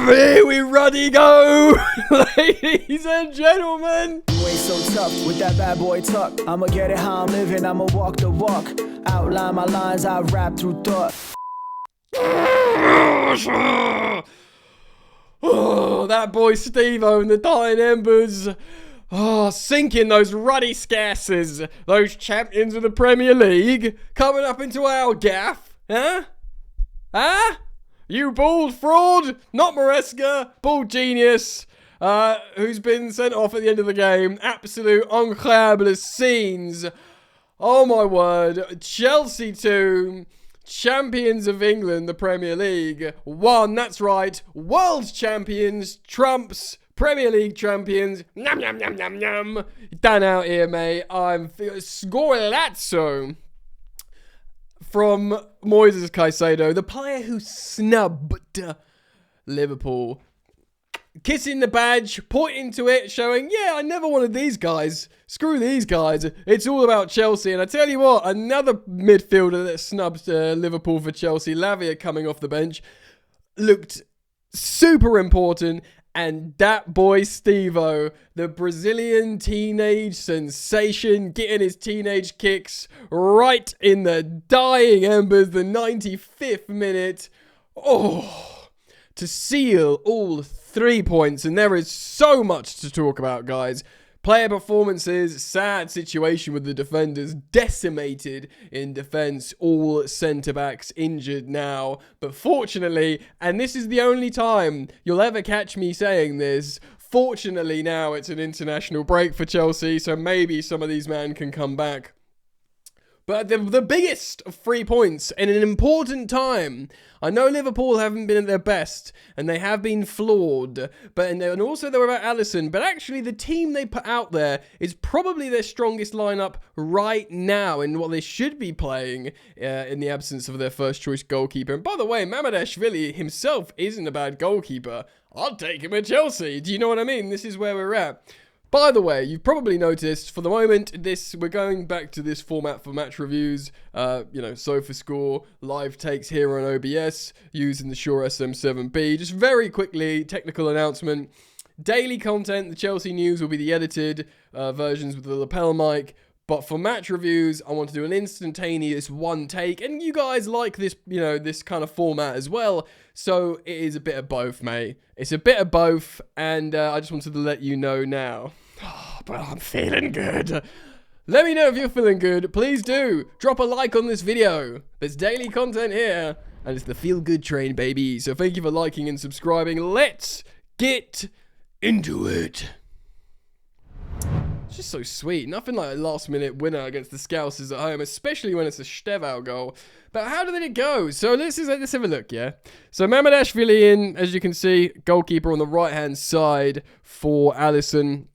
Here we ruddy go, ladies and gentlemen. You ain't so tough with that bad boy tuck. I'ma get it how I'm living, I'ma walk the walk. Outline my lines, I rap through thought. Oh, that boy Steve-O and the dying embers. Oh, sinking those ruddy scarces. Those champions of the Premier League coming up into our gaff. Huh? Huh? You bald fraud, not Maresca, bald genius, who's been sent off at the end of the game. Absolute incroyable scenes. Oh my word. Chelsea 2, champions of England, the Premier League. 1, that's right, world champions, trumps, Premier League champions. Nom nom nom nom nom. Done out here, mate. I'm scorelazzo. From Moises Caicedo, the player who snubbed Liverpool. Kissing the badge, pointing to it, showing, yeah, I never wanted these guys. Screw these guys. It's all about Chelsea. And I tell you what, another midfielder that snubbed Liverpool for Chelsea, Lavia coming off the bench, looked super important. And that boy Steve-O, the Brazilian teenage sensation, getting his teenage kicks right in the dying embers, the 95th minute. Oh, to seal all 3 points. And there is so much to talk about, guys. Player performances, sad situation with the defenders, decimated in defence, all centre-backs injured now. But fortunately, and this is the only time you'll ever catch me saying this, fortunately now it's an international break for Chelsea, so maybe some of these men can come back. But the biggest of 3 points in an important time. I know Liverpool haven't been at their best, and they have been flawed. And also they were about Alisson. But actually, the team they put out there is probably their strongest lineup right now, in what they should be playing in the absence of their first choice goalkeeper. And by the way, Mamardashvili himself isn't a bad goalkeeper. I'll take him at Chelsea. Do you know what I mean? This is where we're at. By the way, you've probably noticed, for the moment, we're going back to this format for match reviews, SofaScore, live takes here on OBS, using the Shure SM7B. Just very quickly, technical announcement. Daily content, the Chelsea news will be the edited versions with the lapel mic. But for match reviews, I want to do an instantaneous one take. And you guys like this, this kind of format as well. So it is a bit of both, mate. It's a bit of both. And I just wanted to let you know now. Oh, but I'm feeling good. Let me know if you're feeling good. Please do. Drop a like on this video. There's daily content here. And it's the feel good train, baby. So thank you for liking and subscribing. Let's get into it. It's just so sweet. Nothing like a last-minute winner against the Scousers at home, especially when it's a Stevau goal. But how did it go? So let's have a look, yeah? So Mamardashvili in, as you can see, goalkeeper on the right-hand side for Alisson.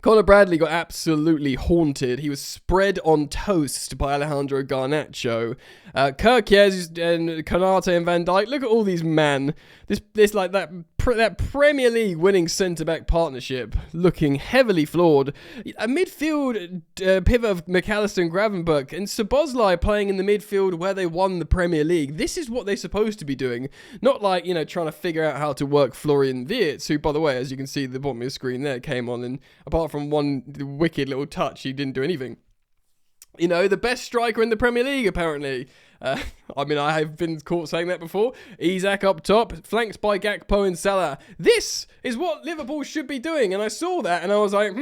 Conor Bradley got absolutely haunted. He was spread on toast by Alejandro Garnacho. Kirkies and Konate and Van Dijk. Look at all these men. This like that Premier League winning centre-back partnership looking heavily flawed. A midfield pivot of McAllister and Gravenberch, and Szoboszlai playing in the midfield where they won the Premier League. This is what they're supposed to be doing. Not like, trying to figure out how to work Florian Wirtz, who, by the way, as you can see at the bottom of the screen there, came on, and apart from one wicked little touch, he didn't do anything. The best striker in the Premier League, apparently. I have been caught saying that before. Isak up top, flanked by Gakpo and Salah. This is what Liverpool should be doing. And I saw that and I was like,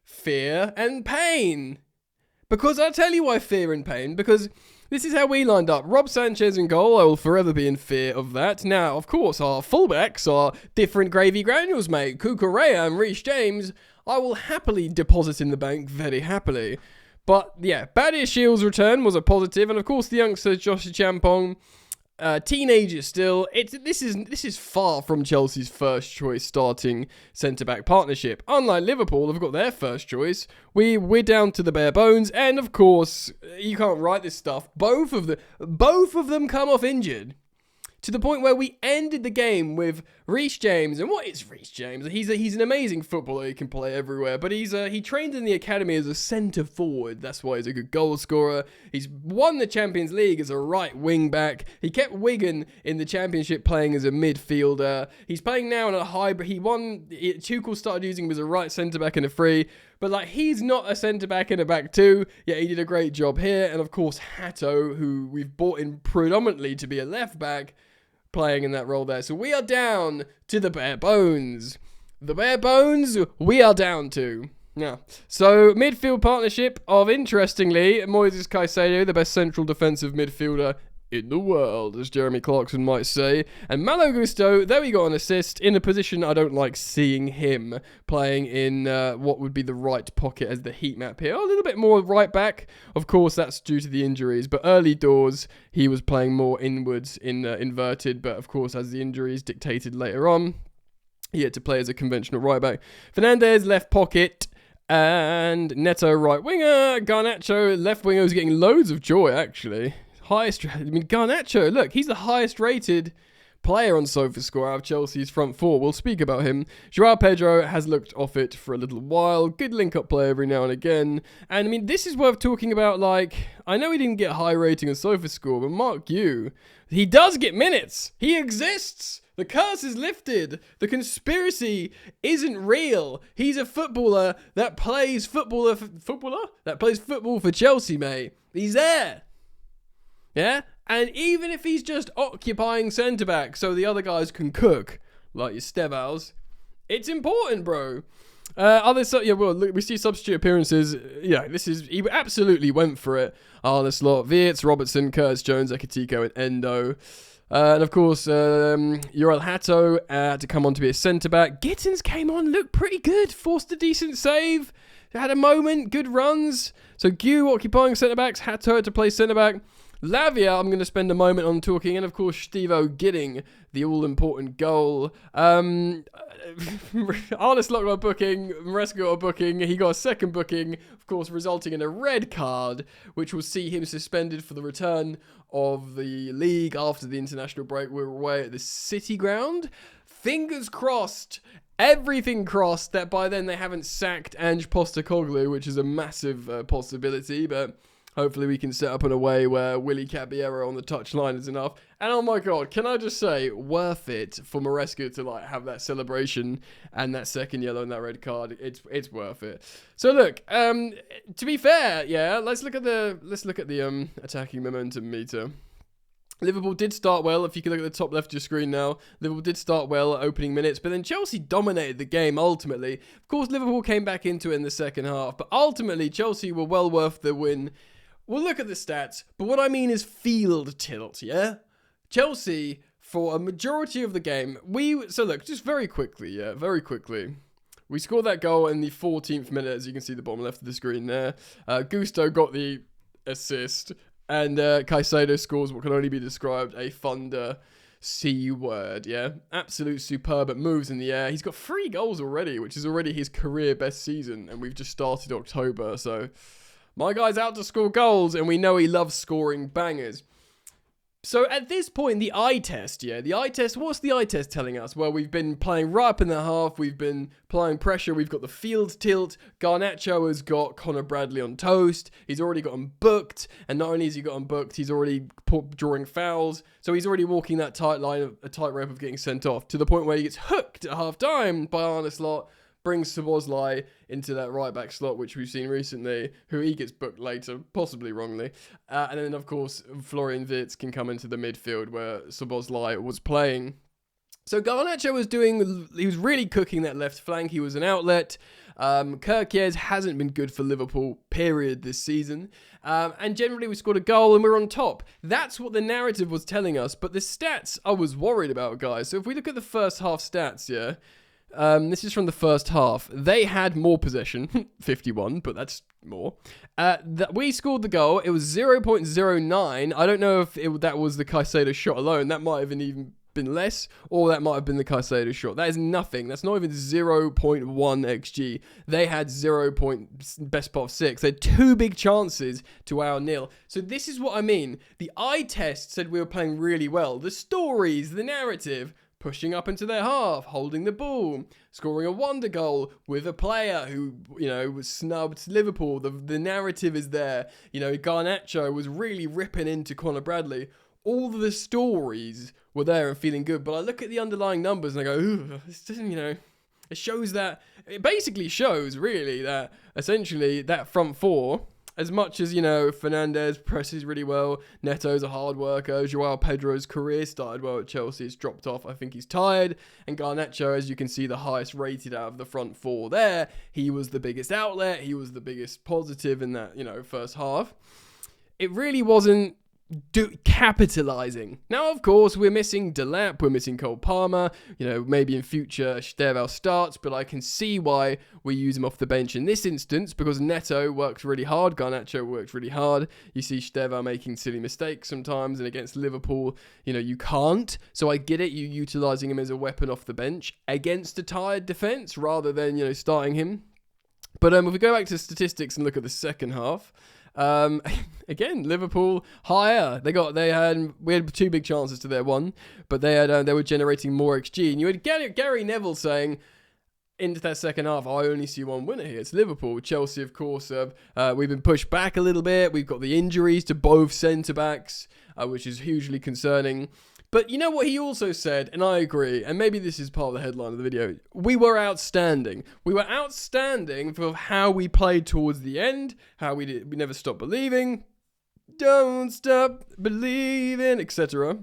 fear and pain. Because I'll tell you why fear and pain. Because this is how we lined up. Rob Sanchez in goal. I will forever be in fear of that. Now, of course, our fullbacks are different gravy granules, mate. Cucurella and Reece James, I will happily deposit in the bank, very happily. But yeah, Badir Shields' return was a positive, and of course the youngster Josh Champong, teenager still. This is far from Chelsea's first choice starting centre back partnership. Unlike Liverpool, have got their first choice. We're down to the bare bones, and of course you can't write this stuff. Both of them come off injured. to the point where we ended the game with Reece James. And what is Reece James? He's an amazing footballer. He can play everywhere, but he trained in the academy as a centre forward. That's why he's a good goal scorer. He's won the Champions League as a right wing back. He kept Wigan in the Championship playing as a midfielder. He's playing now in a hybrid. Tuchel started using him as a right centre back and a free. But like, he's not a centre-back and a back two. Yeah, he did a great job here. And of course, Hatto, who we've brought in predominantly to be a left-back, playing in that role there. So we are down to the bare bones. The bare bones we are down to. Yeah. So midfield partnership of, interestingly, Moises Caicedo, the best central defensive midfielder in the world, as Jeremy Clarkson might say. And Malo Gusto, there we got an assist in a position I don't like seeing him playing in what would be the right pocket as the heat map here. A little bit more right back. Of course, that's due to the injuries. But early doors, he was playing more inwards in inverted. But of course, as the injuries dictated later on, he had to play as a conventional right back. Fernandez, left pocket. And Neto, right winger. Garnacho, left winger, who's getting loads of joy, actually. Garnacho, look, he's the highest rated player on SofaScore out of Chelsea's front four. We'll speak about him. Joao Pedro has looked off it for a little while. Good link-up play every now and again. And this is worth talking about. Like, I know he didn't get a high rating on SofaScore, but Mark Yu, he does get minutes. He exists. The curse is lifted. The conspiracy isn't real. He's a footballer that plays football for Chelsea, mate. He's there. Yeah? And even if he's just occupying centre-back so the other guys can cook, like your Stevals, it's important, bro. We see substitute appearances. Yeah, he absolutely went for it. Arneslot, Wirtz, Robertson, Curtis Jones, Ekitiko, and Endo. And of course, Uriel Hatto had to come on to be a centre-back. Gittins came on, looked pretty good, forced a decent save, had a moment, good runs. So Gu occupying centre-backs, Hatto had to play centre-back. Lavia, I'm going to spend a moment on talking, and of course, Stevo getting the all-important goal. Arneslot got a booking, Maresca got a booking, he got a second booking, of course, resulting in a red card, which will see him suspended for the return of the league after the international break. We're away at the City ground. Fingers crossed, everything crossed, that by then they haven't sacked Ange Postecoglou, which is a massive possibility, but hopefully we can set up in a way where Willy Caballero on the touchline is enough. And oh my god, can I just say, worth it for Maresca to like have that celebration and that second yellow and that red card. It's worth it. So look, to be fair, yeah, let's look at the attacking momentum meter. Liverpool did start well. If you can look at the top left of your screen now, Liverpool did start well at opening minutes, but then Chelsea dominated the game ultimately. Of course, Liverpool came back into it in the second half, but ultimately Chelsea were well worth the win. We'll look at the stats, but what I mean is field tilt, yeah? Chelsea, for a majority of the game, just very quickly. We scored that goal in the 14th minute, as you can see the bottom left of the screen there. Gusto got the assist, and Caicedo scores what can only be described a thunder C word, yeah? Absolute superb moves in the air. He's got 3 goals already, which is already his career best season, and we've just started October, so my guy's out to score goals, and we know he loves scoring bangers. So at this point, the eye test, what's the eye test telling us? Well, we've been playing right up in the half, we've been applying pressure, we've got the field tilt, Garnacho has got Connor Bradley on toast, he's already got him booked, and not only has he got him booked, he's already drawing fouls, so he's already walking that tightrope of getting sent off, to the point where he gets hooked at half-time by Arneslot, brings Szoboszlai into that right-back slot, which we've seen recently, who he gets booked later, possibly wrongly. And then, of course, Florian Wirtz can come into the midfield where Szoboszlai was playing. So Garnacho he was really cooking that left flank. He was an outlet. Kirkiez hasn't been good for Liverpool, period, this season. And generally we scored a goal and we're on top. That's what the narrative was telling us. But the stats I was worried about, guys. So if we look at the first half stats, yeah, this is from the first half. They had more possession, 51, but that's more. We scored the goal. It was 0.09. I don't know if that was the Caicedo shot alone. That might have even been less, or that might have been the Caicedo shot. That is nothing. That's not even 0.1 XG. They had 0. Best part of 6. They had 2 big chances to our nil. So this is what I mean. The eye test said we were playing really well. The stories, the narrative, pushing up into their half, holding the ball, scoring a wonder goal with a player who, was snubbed Liverpool. The narrative is there. Garnacho was really ripping into Conor Bradley. All the stories were there and feeling good. But I look at the underlying numbers and I go, ooh, this doesn't, it shows that, it basically shows really that essentially that front four, as much as, Fernandez presses really well, Neto's a hard worker, Joao Pedro's career started well at Chelsea, it's dropped off, I think he's tired, and Garnacho, as you can see, the highest rated out of the front four there, he was the biggest outlet, he was the biggest positive in that, first half. It really wasn't capitalizing. Now, of course, we're missing Delap, we're missing Cole Palmer, maybe in future Stevell starts, but I can see why we use him off the bench in this instance, because Neto works really hard, Garnacho works really hard, you see Stevell making silly mistakes sometimes, and against Liverpool, you can't, so I get it, you utilising him as a weapon off the bench against a tired defence, rather than, starting him. But if we go back to statistics and look at the second half, again, Liverpool higher. We had 2 big chances to their 1, but they were generating more XG. And you had Gary Neville saying into that second half, I only see one winner here. It's Liverpool. Chelsea, of course, we've been pushed back a little bit. We've got the injuries to both centre backs, which is hugely concerning. But you know what he also said, and I agree, and maybe this is part of the headline of the video, we were outstanding. We were outstanding for how we played towards the end, how we never stopped believing, don't stop believing, etc.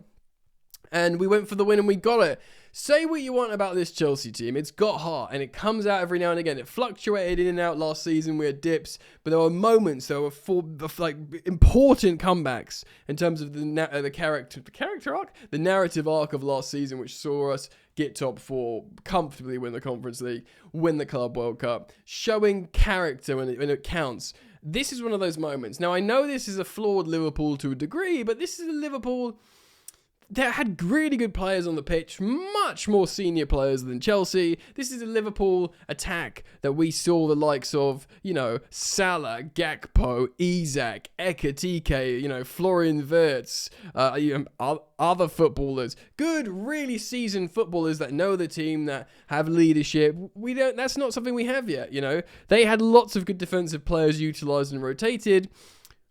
And we went for the win and we got it. Say what you want about this Chelsea team. It's got heart and it comes out every now and again. It fluctuated in and out last season. We had dips, but there were moments. There were important comebacks in terms of the character arc, the narrative arc of last season, which saw us get top 4, comfortably win the Conference League, win the Club World Cup, showing character when it counts. This is one of those moments. Now, I know this is a flawed Liverpool to a degree, but this is a Liverpool that had really good players on the pitch, much more senior players than Chelsea. This is a Liverpool attack that we saw the likes of, Salah, Gakpo, Isak, Ekitike, Florian Wirtz, other footballers. Good, really seasoned footballers that know the team, that have leadership. That's not something we have yet, They had lots of good defensive players utilised and rotated.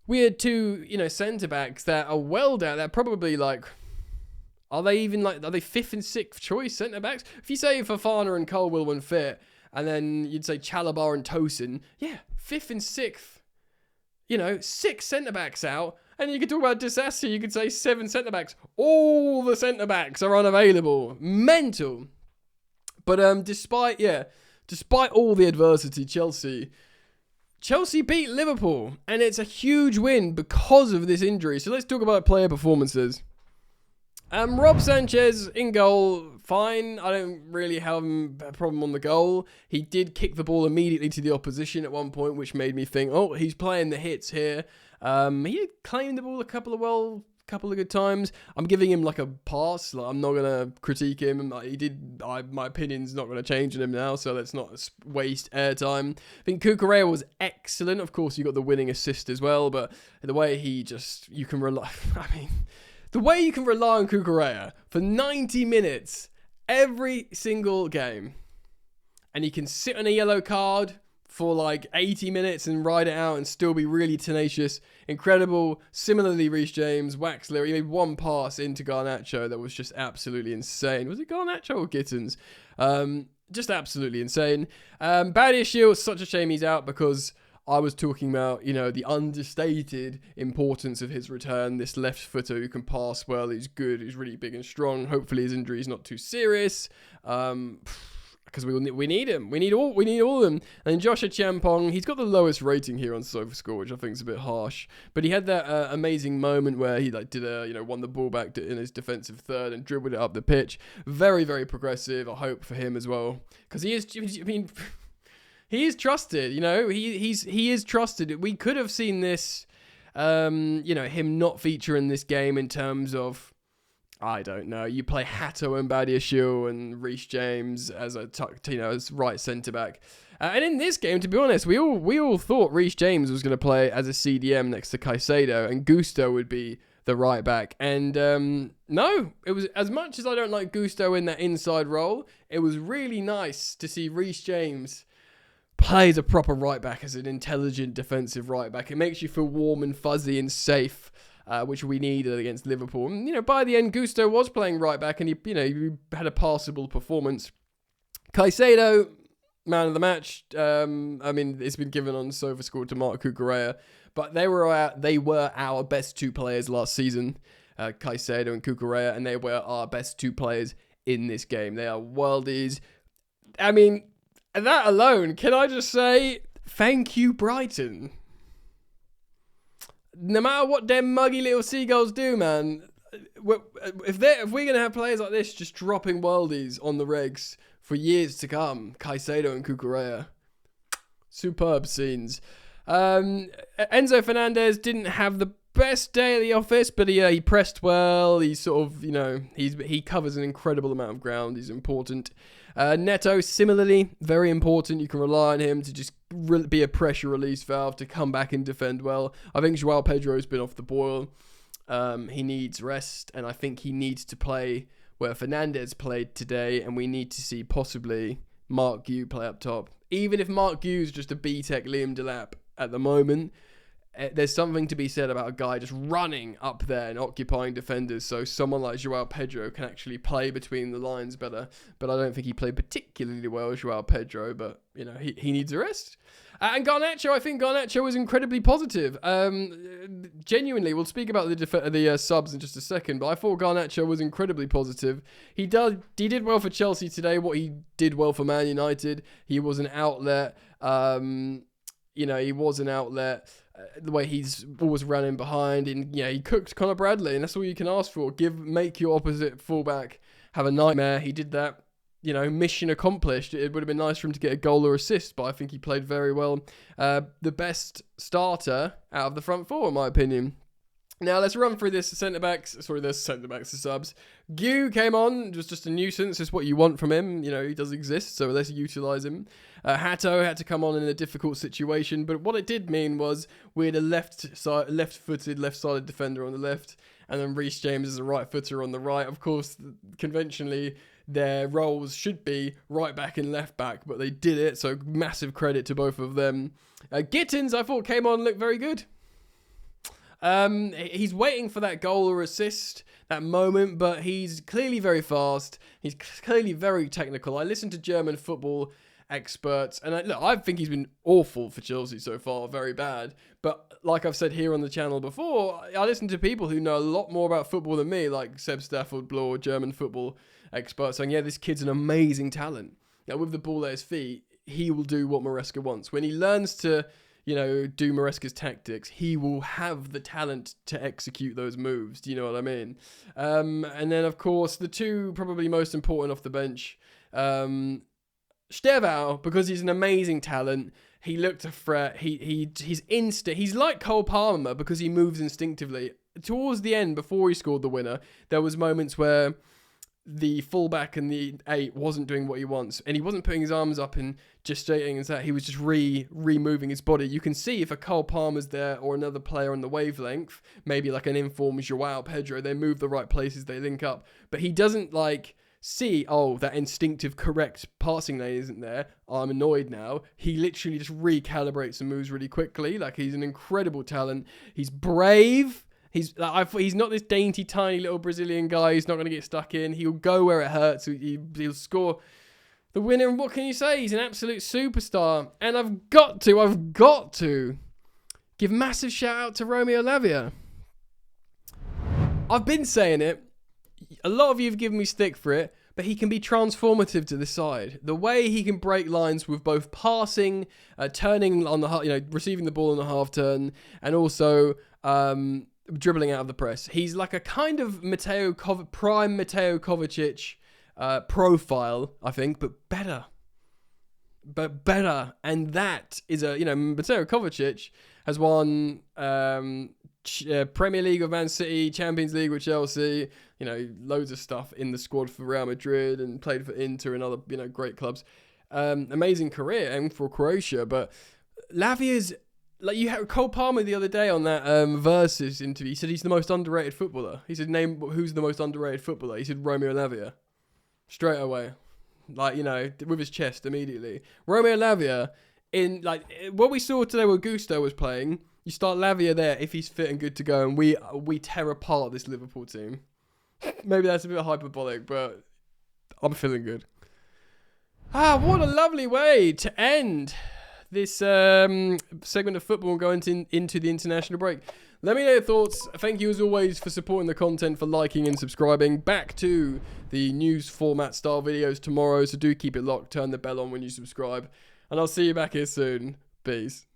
We had 2, centre-backs that are well down. They're probably are they 5th and 6th choice centre-backs? If you say Fofana and Colwill when fit, and then you'd say Chalobah and Tosin, 5th and 6th, 6 centre-backs out, and you could talk about Disassi, you could say 7 centre-backs. All the centre-backs are unavailable. Mental. But despite all the adversity, Chelsea beat Liverpool, and it's a huge win because of this injury. So let's talk about player performances. Rob Sanchez in goal, fine. I don't really have a problem on the goal. He did kick the ball immediately to the opposition at one point, which made me think, oh, he's playing the hits here. He did claim the ball a couple of good times. I'm giving him a pass. I'm not gonna critique him. My opinion's not gonna change on him now, so let's not waste airtime. I think Cucurella was excellent. Of course, you got the winning assist as well, but the way you can rely. The way you can rely on Cucurella for 90 minutes every single game, and he can sit on a yellow card for 80 minutes and ride it out and still be really tenacious, incredible. Similarly, Reece James, Waxler, he made one pass into Garnacho that was just absolutely insane. Was it Garnacho or Gittins? Just absolutely insane. Badiashile, such a shame he's out because I was talking about, the understated importance of his return. This left footer who can pass well, he's good, he's really big and strong. Hopefully his injury is not too serious. Because we need him. We need all of them. And Joshua Champong, he's got the lowest rating here on SofaScore, which I think is a bit harsh. But he had that amazing moment where he won the ball back in his defensive third and dribbled it up the pitch. Very, very progressive. I hope for him as well, because he is. He is trusted, he is trusted. We could have seen this, him not feature in this game in terms of I don't know. You play Hato and Badiashile and Reece James as as right centre back. And in this game, to be honest, we all thought Reece James was going to play as a CDM next to Caicedo, and Gusto would be the right back. And no, it was, as much as I don't like Gusto in that inside role, it was really nice to see Reece James play as a proper right back, as an intelligent defensive right back. It makes you feel warm and fuzzy and safe, which we needed against Liverpool. And, by the end, Gusto was playing right back, and he had a passable performance. Caicedo, man of the match. It's been given on SofaScore to Marc Cucurella, but they were our best two players last season, Caicedo and Cucurella, and they were our best two players in this game. They are worldies. That alone, can I just say, thank you, Brighton. No matter what them muggy little seagulls do, man, if we're going to have players like this just dropping worldies on the regs for years to come, Caicedo and Cucurella, superb scenes. Enzo Fernandez didn't have the best day at the office, but he pressed well. He sort of, he covers an incredible amount of ground. He's important. Neto, similarly, very important. You can rely on him to just be a pressure release valve to come back and defend well. I think Joao Pedro's been off the boil. He needs rest, and I think he needs to play where Fernandez played today, and we need to see possibly Mark Gu play up top. Even if Mark Gu's just a B-Tech Liam Delap at the moment, there's something to be said about a guy just running up there and occupying defenders, so someone like Joao Pedro can actually play between the lines better. But I don't think he played particularly well, Joao Pedro, but he needs a rest. And Garnacho, I think Garnacho was incredibly positive. Genuinely, we'll speak about the subs in just a second, but I thought Garnacho was incredibly positive. He did well for Chelsea today, what he did well for Man United. He was an outlet. He was an outlet. The way he's always running behind, and he cooked Conor Bradley, and that's all you can ask for. Make your opposite fullback have a nightmare. He did that. Mission accomplished. It would have been nice for him to get a goal or assist, but I think he played very well. The best starter out of the front four, in my opinion. Now, let's run through the subs. Gu came on, was just a nuisance. It's what you want from him. He does exist, so let's utilise him. Hato had to come on in a difficult situation, but what it did mean was we had a left-footed, left-sided defender on the left, and then Reece James is a right-footer on the right. Of course, conventionally, their roles should be right back and left back, but they did it, so massive credit to both of them. Gittins, I thought, came on and looked very good. He's waiting for that goal or assist, that moment, but he's clearly very fast. He's clearly very technical. I listened to German football experts, and I think he's been awful for Chelsea so far, very bad. But like I've said here on the channel before, I listen to people who know a lot more about football than me, like Seb Stafford-Bloor, German football experts, saying, yeah, this kid's an amazing talent. Now, with the ball at his feet, he will do what Maresca wants. When he learns to do Maresca's tactics, he will have the talent to execute those moves. Do you know what I mean? And then, of course, the two probably most important off the bench, Stevao, because he's an amazing talent. He looked a threat. He's like Cole Palmer because he moves instinctively. Towards the end, before he scored the winner, there was moments where the fullback and the 8 wasn't doing what he wants, and he wasn't putting his arms up and gestating and that. He was just re-moving his body. You can see if a Cole Palmer's there or another player on the wavelength, maybe like an informed Joao Pedro, they move the right places, they link up. But he doesn't see, that instinctive correct passing lane isn't there. I'm annoyed now. He literally just recalibrates and moves really quickly. He's an incredible talent. He's brave. He's not this dainty, tiny little Brazilian guy who's not going to get stuck in. He'll go where it hurts. He'll score the winner. And what can you say? He's an absolute superstar. And I've got to give massive shout out to Romeo Lavia. I've been saying it. A lot of you have given me stick for it, but he can be transformative to the side. The way he can break lines with both passing, turning on the receiving the ball on the half turn, and also dribbling out of the press. He's like a kind of prime Mateo Kovacic profile, I think, but better. And that is Mateo Kovacic has won Premier League with Man City, Champions League with Chelsea, you know, loads of stuff in the squad for Real Madrid and played for Inter and other, you know, great clubs. Amazing career and for Croatia, but Lavia's, like, you had Cole Palmer the other day on that Versus interview. He said he's the most underrated footballer. He said, name who's the most underrated footballer. He said Romeo Lavia. Straight away. Like, you know, with his chest immediately. Romeo Lavia, in, like, what we saw today where Gusto was playing, you start Lavia there if he's fit and good to go, and we tear apart this Liverpool team. Maybe that's a bit hyperbolic, but I'm feeling good. What a lovely way to end this segment of football and go into the international break. Let me know your thoughts. Thank you as always for supporting the content, for liking and subscribing. Back to the news format style videos tomorrow, so do keep it locked. Turn the bell on when you subscribe. And I'll see you back here soon. Peace.